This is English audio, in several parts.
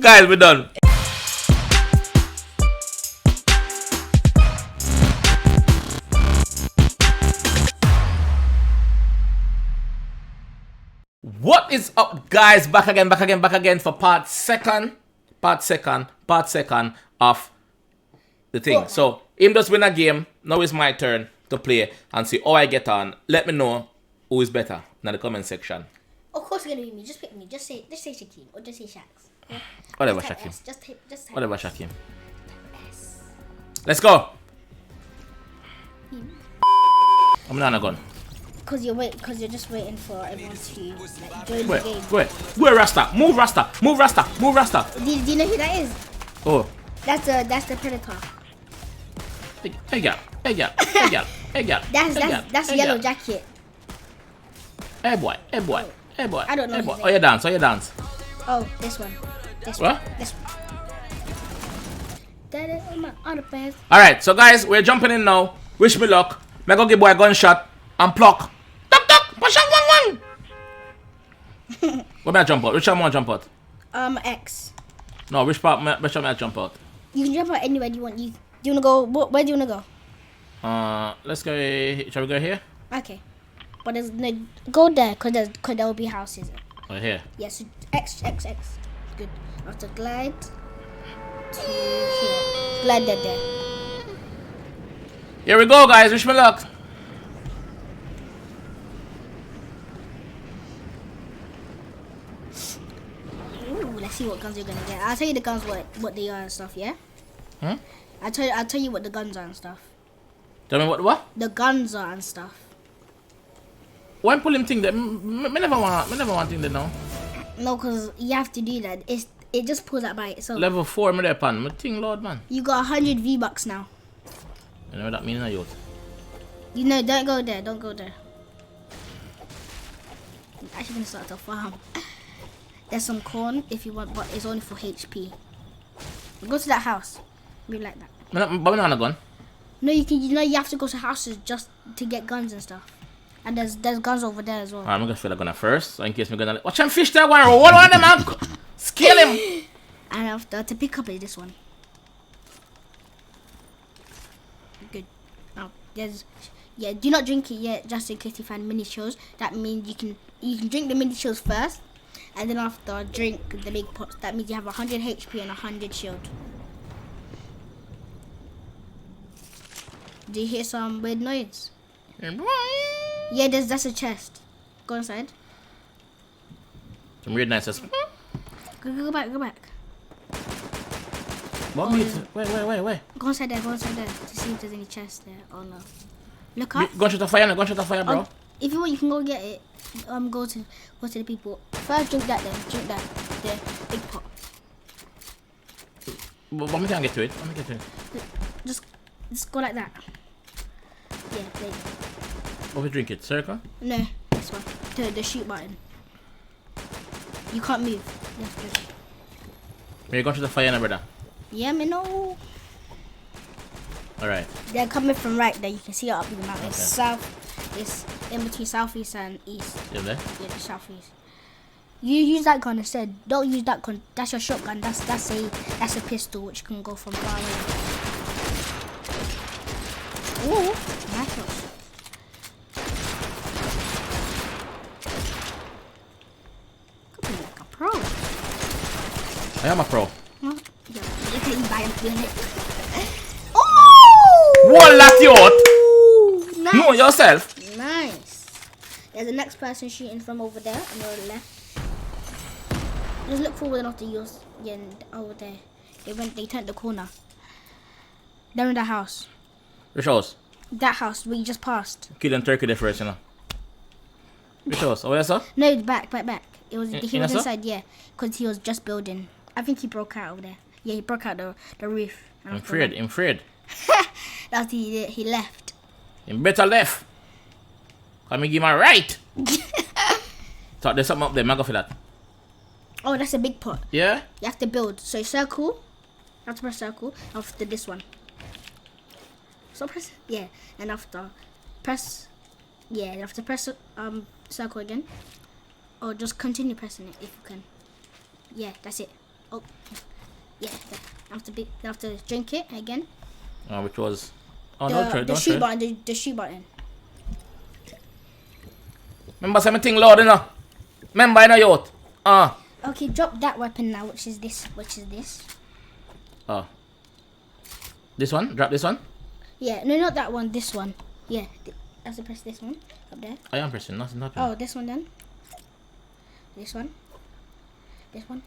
Guys, we're done. What is up, guys? Back again for part second of the thing. So him just win a game. Now it's my turn to play and see how I get on. Let me know who is better in the comment section. Of course it's gonna be me. Just pick me. Just say Shaquem or just say Shax. Yeah? Whatever, just Shaquem. Just type Whatever, Shaquem. S. Let's go. I'm not a gun. Cause you're just waiting for everyone to like, join Wait, the game. wait, Rasta. Move Rasta. Do you know who that is? Oh. That's the Predator. Hey, girl. That's Yellow Jacket. Hey boy. I don't know his name. Oh, you dance. Oh, this one. What? This one. That is on my underpants. Alright, so guys, we're jumping in now. Wish me luck. Me go give boy a gunshot and pluck. Tuck, push out one. Where may I jump out? Which one I jump out? X. No, which one may I jump out? You can jump out anywhere you want. Do you wanna go? Where do you wanna go? Let's go. Shall we go here? Okay. But there's no go there, cause there will be houses. Oh, here. Yes, X. Good. I have to glide to here. Glide there. Here we go, guys. Wish me luck. Ooh, let's see what guns you're gonna get. I'll tell you the guns what they are and stuff. Yeah. Hmm? I'll tell you what the guns are and stuff. Tell me what? The guns are and stuff. Why pull him thing that? Me never want thing that now. No, cause you have to do that. It just pulls out by itself. Level 4, me there pan. Me thing, Lord man. You got 100 V-Bucks now. You know what that means, na youth? You know, don't go there. I'm actually gonna start a farm. There's some corn if you want, but it's only for HP. Go to that house. Be like that. But me not on a gun. No, you can. You know, you have to go to houses just to get guns and stuff. And there's guns over there as well. Alright, I'm gonna fill a gun first, so in case me gonna watch him fish there. One of them, man. Scale him. And after to pick up is this one. Good. Now do not drink it yet, just in case you find mini shells. That means you can drink the mini shells first, and then after drink the big pots. That means you have 100 HP and 100 shield. Do you hear some weird noise? Yeah, that's a chest. Go inside. Some weird noises. Go back. What means? Wait. Go inside there to see if there's any chest there. Oh no. Look up. Gunshot of fire, bro. If you want, you can go get it. Go to the people. First, drink that. Then drink that. The big pot. But me can't get to it. Just go like that. Yeah, there you go. What we drink it? Circle? No, this one. The shoot button. You can't move. You have to drink. We're going to the fire, brother. Yeah, me know. Alright. They're coming from right there. You can see it up in the mountain. Okay. South. It's in between southeast and east. You there? Yeah, the southeast. You use that gun instead. Don't use that gun. That's your shotgun. That's a pistol which can go from far away. Ooh, nice shots. Like a pro. I am a pro. Huh? Yeah, you can buy him doing it. What left you out? Nice. Know yourself. Nice. There's the next person shooting from over there on the left. Just look forward enough to yours. Yeah, over there. They turned the corner. They're in the house. Which house? That house where you just passed. Kill them turkey there first, you know. Which house? Oh, yes, sir? No, back. He was Yes, sir? inside, yeah, because he was just building. I think he broke out over there. Yeah, he broke out the roof. I'm afraid. That's he left. You better left. Can me give my right? So there's something up there, go for that. Oh, that's a big pot. Yeah? You have to build. So circle. You have to press circle after this one. So press, yeah, and after press, yeah, you have to press circle again, or just continue pressing it if you can. Yeah, that's it. Oh, yeah. I have to drink it again. Which was... Oh, The, don't try, the don't shoe try. button. The shoe button. Remember something loud, you know? Remember, you know, youth? Okay, drop that weapon now, which is this. Oh. This one? Drop this one? Yeah, no, not that one. This one. Yeah, I have to press this one up there. I am pressing, nothing happening. Oh, this one then. This one. This one.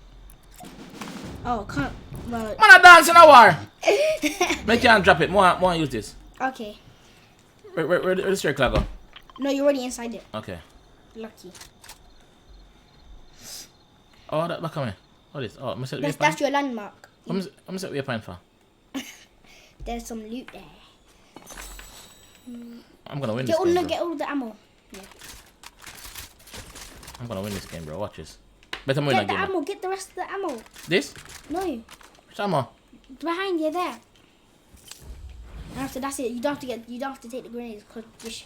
Oh, can't. Well. Man, I dance in a war. Make you drop it. More use this. Okay. Where the circle go? No, you're already inside it. Okay. Lucky. Oh, that back on me. What is? Oh, That's your landmark. I'm set waypoint for. There's some loot there. I'm gonna win this game, bro. Get all the ammo. Yeah. I'm gonna win this game, bro. Watch this. Better win that Get the game. ammo. Get the rest of the ammo. This? No, Which ammo? behind you there. And after that's it. You don't have to take the grenades because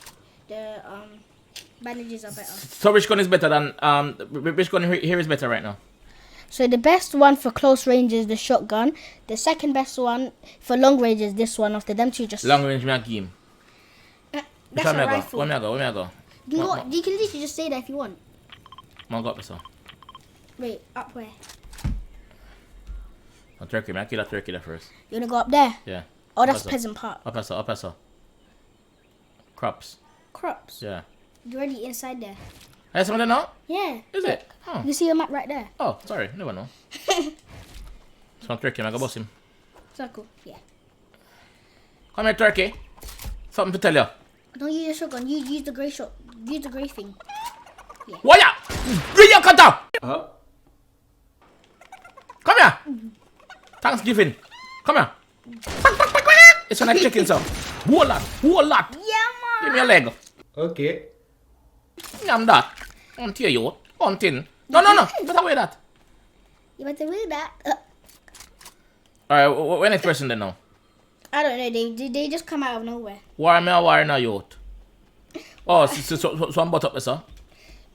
the bandages are better. So which gun is better than which gun here is better right now? So the best one for close range is the shotgun. The second best one for long range is this one. After them two, just Long range me a game. that's a rifle. Where me I go? You can literally just stay there if you want. Man got me so. Wait, up where? A turkey, man. I kill that turkey there first. You wanna go up there? Yeah. Oh, that's Up Peasant Park. Up so. Crops. Crops. Yeah. You're already inside there. Hey, someone there now? Yeah. Is it? Oh. You see your map right there. Oh, sorry. Never know. Some turkey, man. I go boss him. Circle. Yeah. Come here, turkey. Something to tell you. Don't use your shotgun. Use the grey shot. Use the grey thing. Waya! Bring your cutter! Come here! Thanksgiving. Come here. It's like chicken, so. Whole lot. Yeah, man. Give me a leg. Okay. I'm that. Until you. Until. No. Better away that. You better read that. Alright, when next person then now? I don't know. They just come out of nowhere. War me or war now, youth? Oh, so I'm bought up, sir.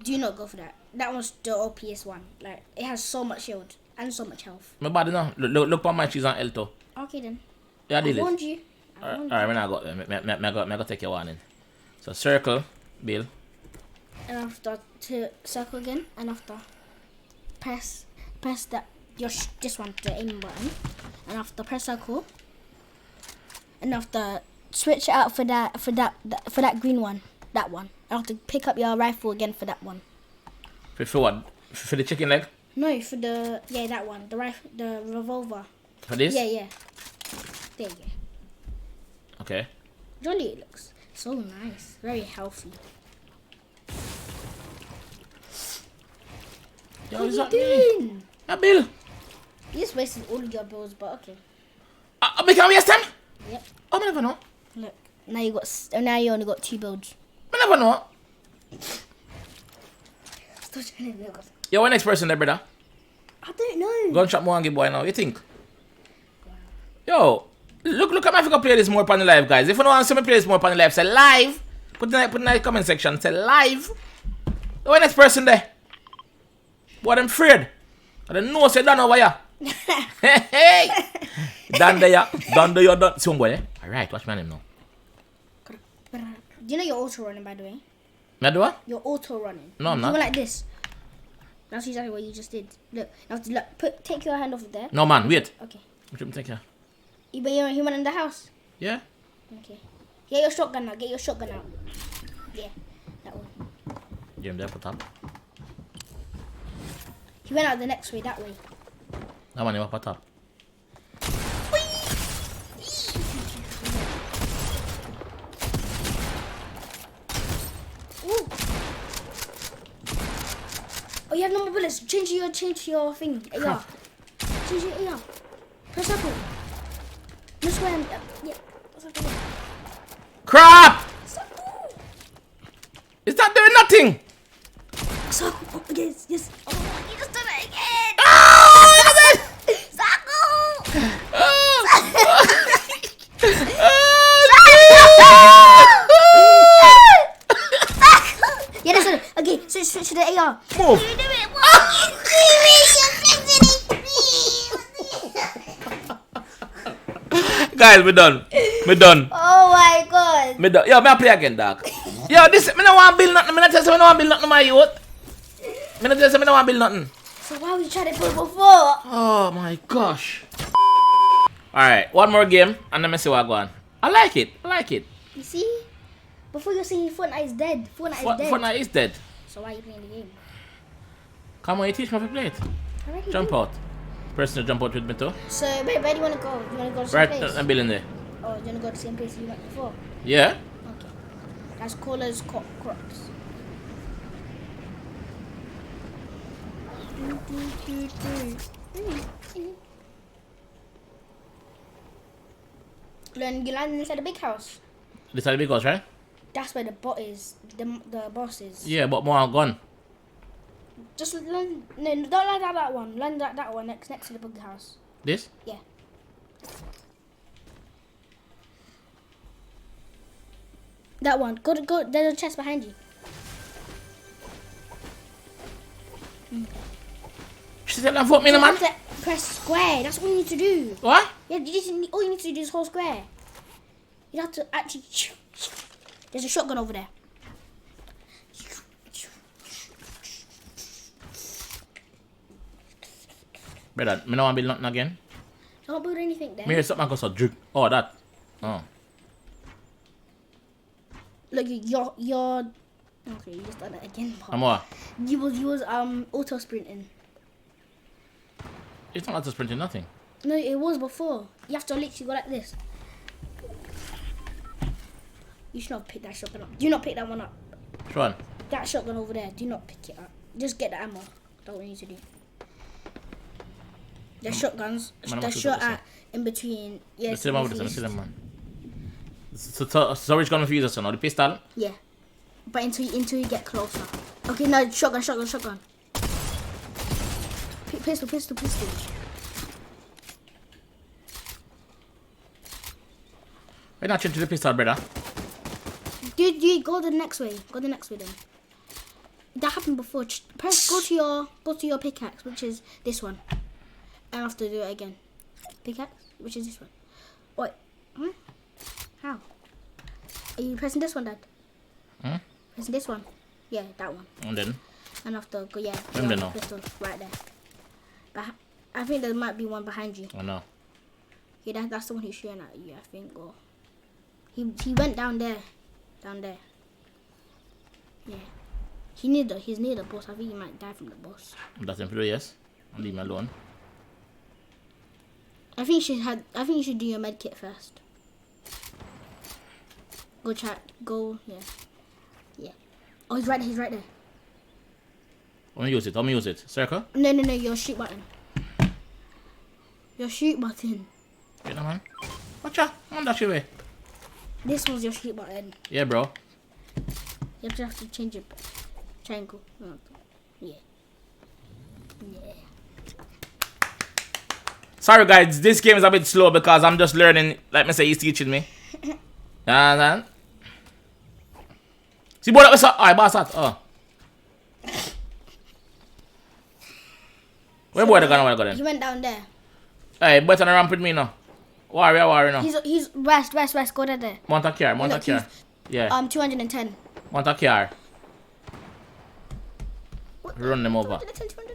Do not go for that. That one's the OPS one. Like, it has so much shield and so much health. My body now. Look on my cheese on L2. Okay then. Yeah, I deal warned it. you. Alright, when I got there, I go take your warning. So circle, Bill. And after to circle again, and after press that this one, the aim button, and after press circle, and after switch it out for that green one, that one. And after pick up your rifle again for that one. For what? For the chicken leg? No, for that one, the revolver. For this? Yeah. There you go. Okay. Jolly, it looks so nice, very healthy. Yo, What is are that you me? doing? Yeah, Bill. You just wasted all of your bills, but okay. We can waste time? Yep. I never know. Look, now you only got 2 builds. I never know. Stop trying to build. Yo, what next person there, brother? I don't know. Gunshot Mwangi boy now, you think? Yo, look at my figure play this more upon the live, guys. If you don't want to see me play this more upon the live, say live. Put in the comment section, say live. What next person there? What I'm afraid. I don't know, say done over here. Hey. Done there. See one boy, eh? Alright, watch my name now. Do you know you're auto running, by the way? Me do what? You're auto running. No, I'm You not. were like this. That's exactly what you just did. Look, now take your hand off of there. No, man, wait. Okay. What you take here? But you're a human in the house. Yeah? Okay. Get your shotgun now. Yeah, that one. Jim there for top. He went out the next way, that way. That one up for top. Ooh. Oh, you have no more bullets. Change your thing. AR. Change your AR. Press circle. Just when. Yeah. Circle. Crap! Circle. Is that doing nothing? Circle. Oh, yes. Oh, you just done it again. Oh, Circle. Yeah, that's it. Okay, switch to the AR. Move. You do it. What? You do it. You're fixing it. Guys, we done. Me done. Oh my god. Me done. Yo, me a play again, dog. Yo, this me no want build nothing. Me not tell you me no want build nothing, my youth. Me not tell you me no want build nothing. So why would you try to put before? Oh my gosh. Alright, one more game and then me see what I go on. I like it. I like it. You see? Before you're saying Fortnite is dead. Fortnite is dead. Fortnite is dead. So why are you playing the game? Come on, you teach me how to play it. Jump out. Person to jump out with me too. So where do you want to go? You want to go to the same Right, place? I'm building there. Oh, you want to go to the same place you went before? Yeah. Okay. That's Colas Crops. Then you land inside the big house. This is the big house, right? That's where the bot is. The boss is. Yeah, but more gone. Just land. No, don't land at that one. Land at that one next to the big house. This? Yeah. That one. Go. There's a chest behind you. She said, "Vote me, You man." have to press square. That's all you need to do. What? Yeah, all you need to do is hold square. You have to actually. There's a shotgun over there. Brother, me no want build nothing again. Don't build anything there. Me hear something goes so drip. Oh, that. Oh. Look, you're. Okay, you just done it again. Bob. I'm what? You was auto sprinting. It's not auto sprinting, nothing. No, it was before. You have to literally go like this. You should not pick that shotgun up. Do not pick that one up. Which one? That shotgun over there. Do not pick it up. Just get the ammo. That's what you need to do. The shotguns. The shot at in between. Yes. Let's see them over this. Let's see them, man. So which gun for you, son? Or the pistol? Yeah. But until you get closer. Okay, no, shotgun. Pistol. We're not changing to the pistol, brother. Dude, you go the next way. Go the next way then. That happened before. Go to your pickaxe, which is this one. And I have to do it again. Pickaxe, which is this one. Wait. Hmm? How? Are you pressing this one, Dad? Hmm? Pressing this one? Yeah, that one. And then? And I have to go, yeah. When then now? Pistol right there. But I think there might be one behind you. Oh no. Yeah, that's the one who's shooting at you, I think. Or he went down there. Down there. Yeah. He's near the boss. I think he might die from the boss. That's him, yes. And leave me alone. I think you should do your med kit first. Go chat. Go. Yeah. Yeah. Oh, he's right there. How me use it? Circle? No. Your shoot button. Your shoot button. Wait, no, man. Watch out. I'm on that way. This was your shoot button. Yeah, bro. You have to change it. Triangle. No. Yeah. Yeah. Sorry, guys. This game is a bit slow because I'm just learning. Like me say, he's teaching me. See, boy, that was alright, boss. Oh. Where boy the gun go then? He went down there. Hey, boy, turn around with me now. Warrior now. He's west. Go there. Want a car. Yeah. 210. Want a car. Run them over. 210.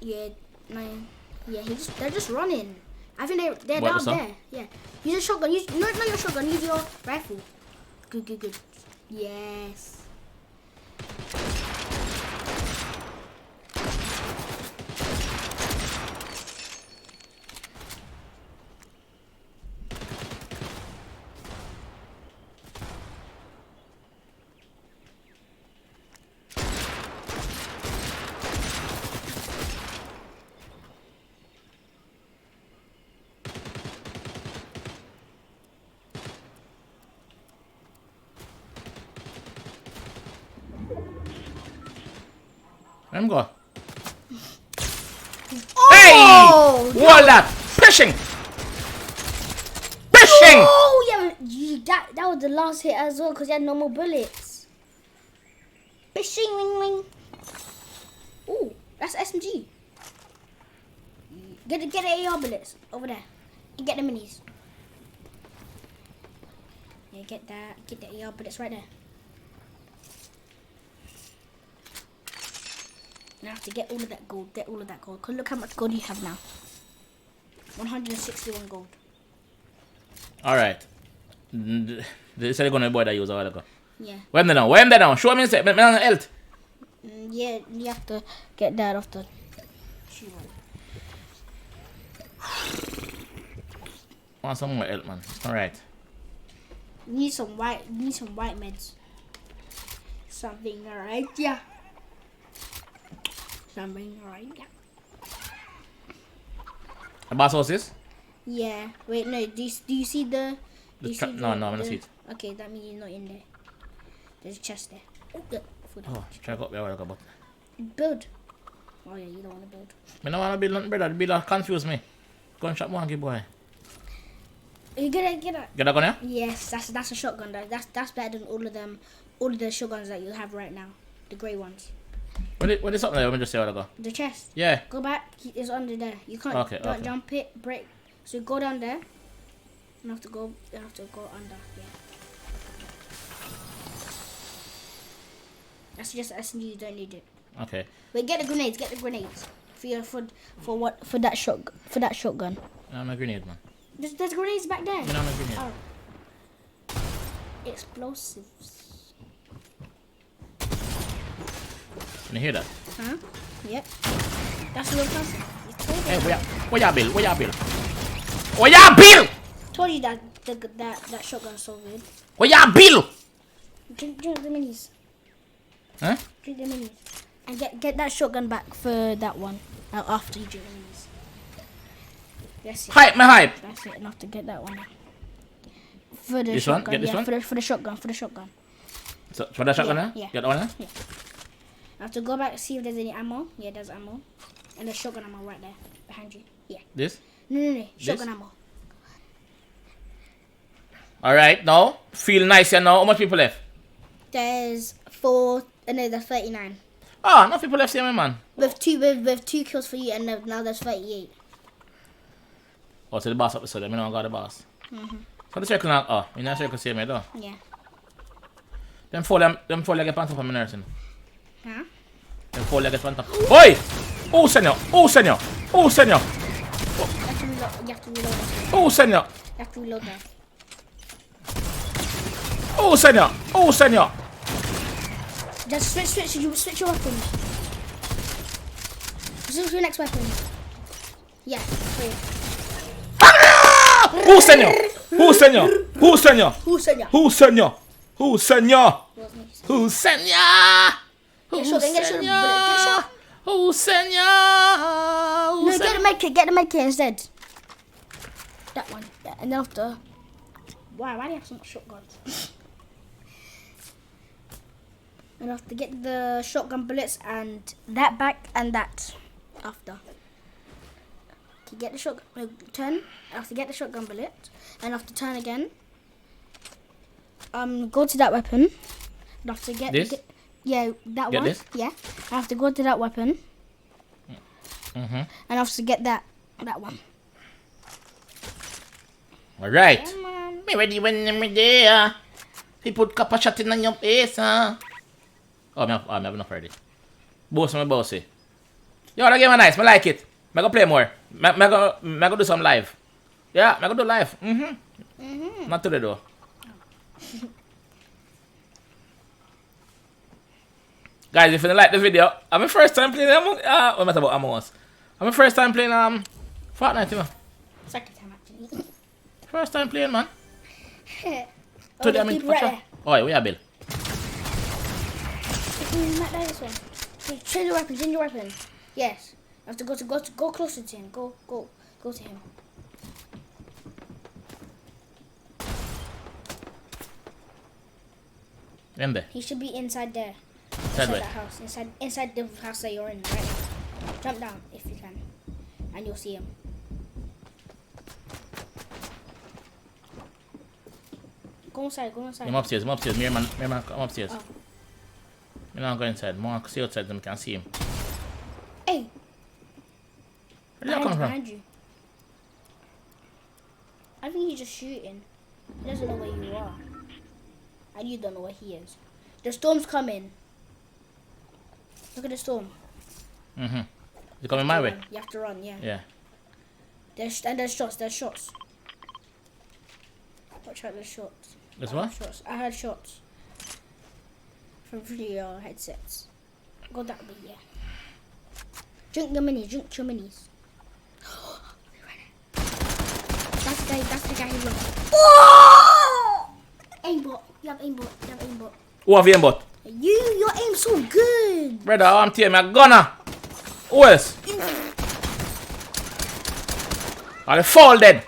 Yeah, 9. Yeah, they're just running. I think they're down there. Yeah. Use a shotgun. Not your shotgun. Use your rifle. Good. Yes. Let him go. Oh, hey! Wall that! Pushing! Oh, yeah, that was the last hit as well because he had no more bullets. Fishing, wing. Oh, that's SMG. Get the AR bullets over there. And get the minis. Yeah, get that. Yeah, but it's right there. Now I have to get all of that gold. Get all of that gold. Cause look how much gold you have now. 161 gold. Alright. They said they're gonna boy that use a while ago. Yeah. Where am they now? Show me instead. Me on health. Yeah, you have to get that off the shoe. Want some more health, man. Alright. You need some white meds. Something alright, yeah. Something alright, yeah. The boss house is? Yeah. Wait, no. Do you see the? No, I'm not see it. Okay, that means you're not in there. There's a chest there. Oh, try to go up there a while ago, but build. Oh yeah, you don't want to build. I don't want to build nothing, brother. The builder confuse me. Gunshot monkey boy. You get it. Get that gun, yeah? Yes, that's a shotgun. That's better than all of the shotguns that you have right now. The grey ones. What is something there? Let me just say a while ago. The chest. Yeah. Go back. It's under there. You can't. Okay, Don't okay. jump it. Break. So go down there. You have to go. You have to go under. Yeah. That's just SMG. You don't need it. Okay. Wait. Get the grenades. Get the grenades. For that shotgun. I'm a grenade, man. There's grenades back there. I'm a grenade. Oh. Explosives. Can you hear that? Huh? Yep. That's a real person. Hey, where ya build? Where ya build? Where ya build? Told you that that shotgun's so good. Where ya build? Drink the minis. Huh? Drink the minis. And get that shotgun back for that one. After you drink the minis. That's it. Hype, my hype. That's it. Enough to get that one. For the This shotgun. one? Get this yeah, one? For the shotgun. For the shotgun. So, for that shotgun, Yeah, yeah? yeah. Get that one, yeah? Yeah. I have to go back and see if there's any ammo. Yeah, there's ammo. And there's shotgun ammo right there. Behind you. Yeah. This? No. Shotgun ammo. Alright, now. Feel nice here now. How much people left? There's 39. Ah, enough people left here, my man. With two kills for you, and now there's 38. Oh, so the boss up the side. I don't got the boss. So the circle now. Oh, you know the circle same way though. Yeah. Them four legged pants up on my nursing. Huh? Them four legged pants up. Oi! Oh, senor! Oh, senor! Oh, senor! You have to reload that. Oh, senor! You have to reload that. Oh, senor! Oh, senor! Just switch your weapon. Switch your next weapon. Yeah. Wait. Oh, senor! Oh, senor! Oh, senor! Who said ya? Oh, senor! Oh, senor! Was me. Oh, senor! Get a shotgun, get a shotgun, get a shot. Oh, senor! No, get the medkit instead. That one. Yeah, and then after. Why do you have so much shotguns? And I have to get the shotgun bullets and that back and that after. Okay, get the shotgun. No, turn. I have to get the shotgun bullet and I have to turn again. Go to that weapon. I have to get this. Yeah, that Get one. this? Yeah. I have to go to that weapon. And I have to get that one. Alright. Come on. Me ready when I'm there. He put copper shot in your face, huh? Oh, I have enough already. Boss my bossy. Yo, that game is nice. I like it. I go play more. I go do some live. Yeah, I go do live. Not today though. Guys, if you like this video, I'm my first time playing Among Us. I'm my first time playing Fortnite, you know. Second time actually. First time playing, man. Oh, Today, there's people right there. Oh, where you Bill? This one. Okay, change your weapon. Yes. I have to go closer to him. Go to him. In there. He should be inside there. Inside where? That house. Inside the house that you're in right now. Jump down if you can. And you'll see him. Go inside. I'm upstairs. Me man, come upstairs. Oh. I'm not going inside. More see outside them can see him. Hey. Where did you come from? Behind you. I think he's just shooting. He doesn't know where you are. And you don't know where he is. The storm's coming. Look at the storm. Mm-hmm. You coming my way? You have to run, yeah. Yeah. There's shots. Watch out, there's shots. This one? Shots. I heard shots. From your headsets. Go that way, yeah. Drink your minis. That's the guy who runs. Oh! Aimbot. You have aimbot. Who have aimbot? Your aim's so good. Brother, I'm telling you, I'm gonna. Who else? Are they fall dead?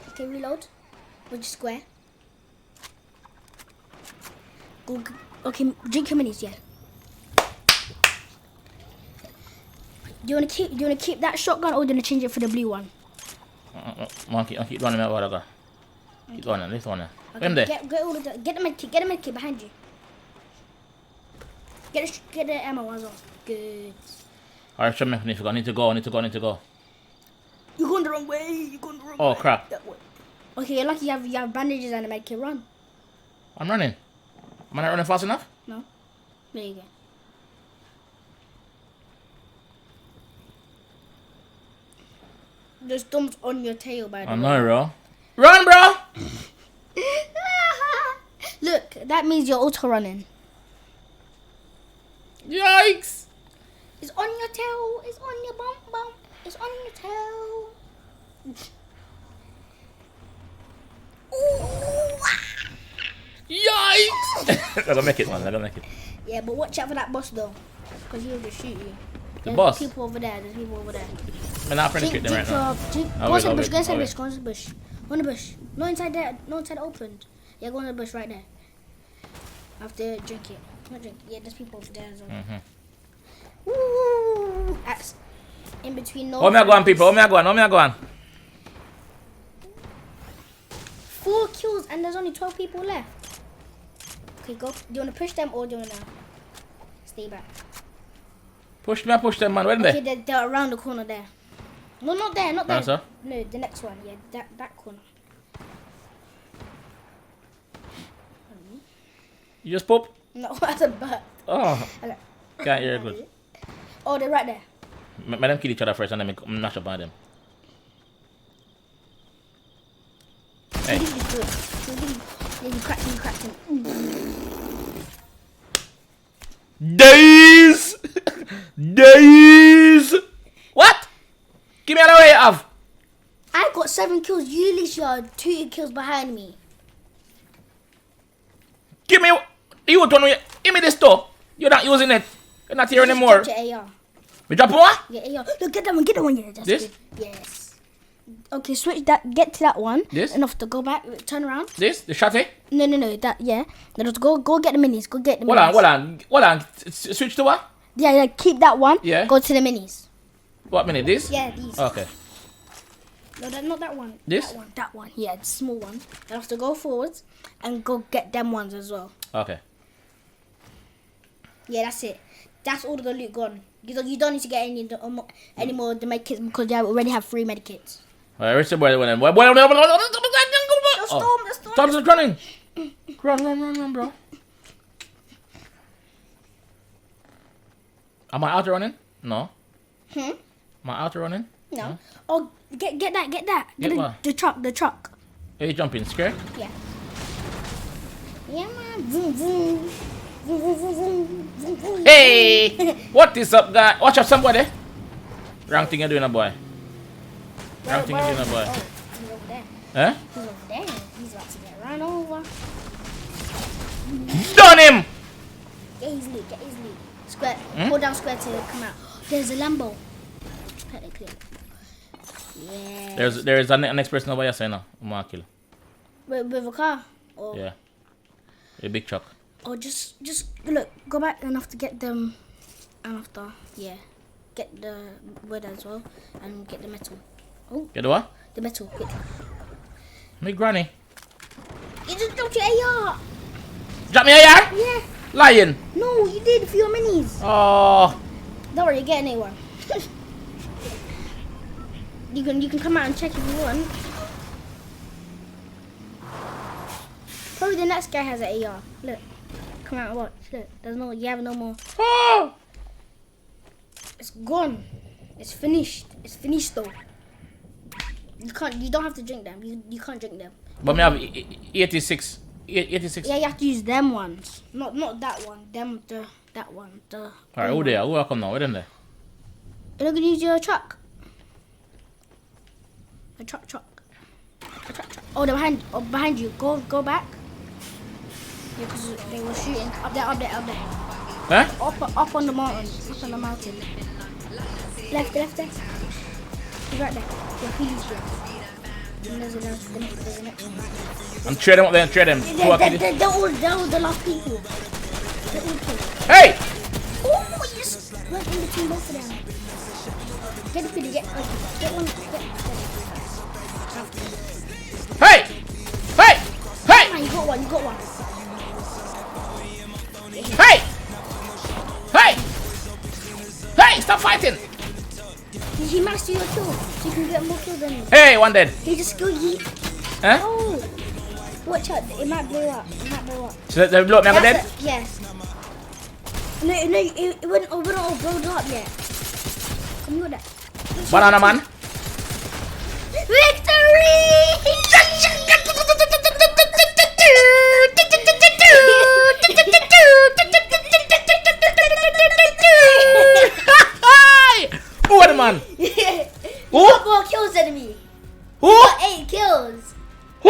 Okay, reload. Which square? Go, okay, drink your minis, yeah. Do you wanna keep that shotgun or do you wanna change it for the blue one? I'll keep running out whatever. Keep running, this one. Okay, Them there. get the medkit behind you. Get the ammo as well. Good. Alright, show me if I need to go. You're going the wrong way. Oh crap. That way. Okay, you're lucky you have bandages and a medkit. Run. I'm running. Am I not running fast enough? No. There you go. The storm's on your tail, by the way. I know, bro. Run, bro! Look, that means you're auto running. Yikes! It's on your tail. It's on your bum. It's on your tail. Ooh. Yikes! I gotta make it, man. Yeah, but watch out for that boss though, because he'll just shoot you. The boss? There's people over there. I'm not penetrate them right now. Go inside the bush. Go in the bush. No inside there. No inside opened. Yeah, go in the bush right there. After drink it. Not drink it. Yeah, there's people over there as well. Woo! That's in between. No. Oh, me a go on, people. Oh, me a go on. 4 kills and there's only 12 people left. Okay, go. Do you want to push them or do you want to stay back? Push them, man. Where are Okay, they? they're around the corner there. No, not there. Answer? No, the next one. Yeah, that corner. You just pop? No, that's a bird. Oh. Can't hear good. Oh, they're right there. Let them kill each other first and then me mash up on them. Hey. This is good. Yeah, you cracked him. Days! What? Give me another way of. I got 7 kills. You literally are 2 kills behind me. Give me. You want to give me this stuff. You're not using it. You're not here anymore. Drop your AR. We drop what? Yeah, AR. Look, get that one. Yeah, that's This? good. Yes. Okay, switch that. Get to that one. This? Enough to go back. Turn around. This? The shotty? No. That, yeah. Then just go get the minis. Go get the minis. Hold on. Switch to what? Yeah, keep that one. Yeah. Go to the minis. What minute? This? Yeah, these. Okay. No, not that one. This? That one. Yeah, the small one. You have to go forwards and go get them ones as well. Okay. Yeah, that's it. That's all the loot gone. You don't need to get any more of the medkits because you already have 3 medkits. Alright, where's the boy? The storm. Tom's running. Run, bro. Am I out running? No. Am I out running? No. Huh? Oh, get that. Get what? The truck. Are you jumping? Scared? Yeah. Yeah, man. Vroom, vroom. Vroom, vroom, vroom, vroom, vroom, vroom. Hey! What is up, guy? Watch out, somebody. Wrong thing you're doing, boy. Wrong thing you're doing, boy. Oh, he's over there. Huh? He's over there. He's about to get run over. Done him! Get his loot. Square. Hold down square till they come out. There's a Lambo. Technically. Yeah. There is an next person over here saying now. I'm gonna kill. With a car? Or, Yeah. A big truck. Or just look, go back enough to get them and after. Yeah. Get the wood as well and get the metal. Oh. Get the what? The metal, quick. Me granny. You just dropped your AR! Drop me AR? Yeah. Lying. No, you did for your minis. Oh. Don't worry, you're getting A1. you can come out and check if you want. Probably the next guy has an AR. Look. Come out and watch. Look. You have no more. Oh! It's gone. It's finished. It's finished though. You don't have to drink them. You can't drink them. But me have 86. 86. Yeah, you have to use them ones. Not that one. That one. Alright, who there? Who will come now? Where them there? You're not gonna use your truck. A truck. Oh, they're behind you. Go back. Yeah, because they were shooting up there. Huh? Up on the mountain. Left there. He's right there. Yeah, please. And there's the next one. I'm trading up there and trading. They're all the last people. They're all killed. Hey! Oh, you just went in between both of them. Get the PD, get one. Hey! Come on, you got one. Hey! Stop fighting! He managed to do a kill, so you can get more kills than him. Hey, one dead. He just skill yeet. Huh? Oh! Watch out, it might blow up. So they blow up me, I'm dead? Yes. No, it wouldn't all blow up yet. Come with that. Banana man. Victory! Who are the man? You got more kills than me. Who? You got 8 kills. Who?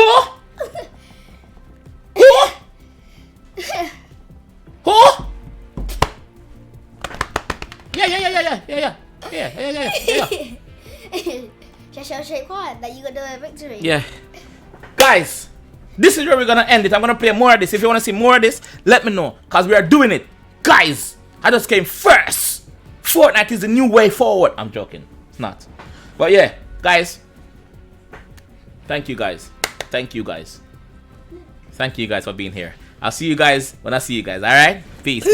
Yeah. Shake one that you got the victory. Yeah. Guys, this is where we're gonna end it. I'm gonna play more of this. If you wanna see more of this, let me know. Cause we are doing it. Guys, I just came first. Fortnite is the new way forward. I'm joking. It's not. But yeah, guys. Thank you guys for being here. I'll see you guys when I see you guys. Alright? Peace.